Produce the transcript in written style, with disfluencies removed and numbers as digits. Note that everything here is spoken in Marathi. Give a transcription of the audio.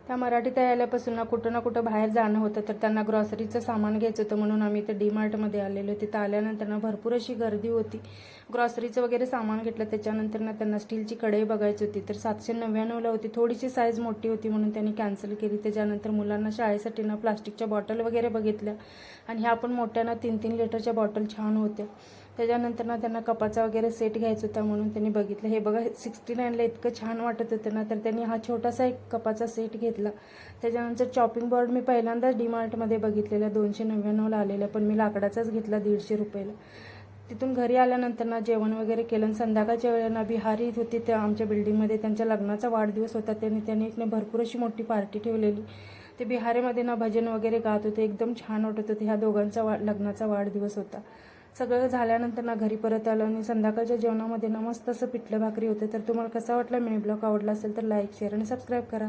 त्या मराठी ताई आल्यापासून ना कुठं बाहेर जाणं होतं, तर त्यांना ग्रॉसरीचं सामान घ्यायचं होतं म्हणून आम्ही इथे डीमार्टमध्ये आलेलो. तिथं आल्यानंतर ना भरपूर अशी गर्दी होती. ग्रॉसरीचं वगैरे सामान घेतलं. त्याच्यानंतर ना त्यांना स्टीलची कढई बघायची होती, तर 799ला होती. थोडीशी साईज मोठी होती म्हणून त्यांनी कॅन्सल केली. त्याच्यानंतर मुलांना शाळेसाठी ना प्लास्टिकच्या बॉटल वगैरे बघितल्या आणि ह्या पण मोठ्या ना 3-3 लिटरच्या बॉटल छान होत्या. त्याच्यानंतर ना त्यांना कपाचा वगैरे सेट घ्यायचा होता म्हणून त्यांनी बघितलं. हे बघा 69ला इतकं छान वाटत होतं ना, तर त्यांनी हा छोटासा एक कपाचा सेट घेतला. त्याच्यानंतर चॉपिंग बोर्ड मी पहिल्यांदाच डीमार्टमध्ये बघितलेला, 299ला आलेला, पण मी लाकडाचाच घेतला 150 रुपयाला. तिथून घरी आल्यानंतर ना जेवण वगैरे केलं आणि संध्याकाळच्या वेळेला बिहारी होती त्या आमच्या बिल्डिंगमध्ये, त्यांच्या लग्नाचा वाढदिवस होता. त्यांनी भरपूर अशी मोठी पार्टी ठेवलेली. ते बिहारीमध्ये ना भजन वगैरे गात होते, एकदम छान वाटत होते. ह्या दोघांचा लग्नाचा वाढदिवस होता. सगळं झाल्यानंतर ना घरी परत आलं आणि संध्याकाळच्या जेवणामध्ये ना मस्त असं पिठलं भाकरी होते. तर तुम्हाला कसा वाटला मिनी ब्लॉग? आवडला असेल तर लाईक, शेअर आणि सबस्क्राईब करा.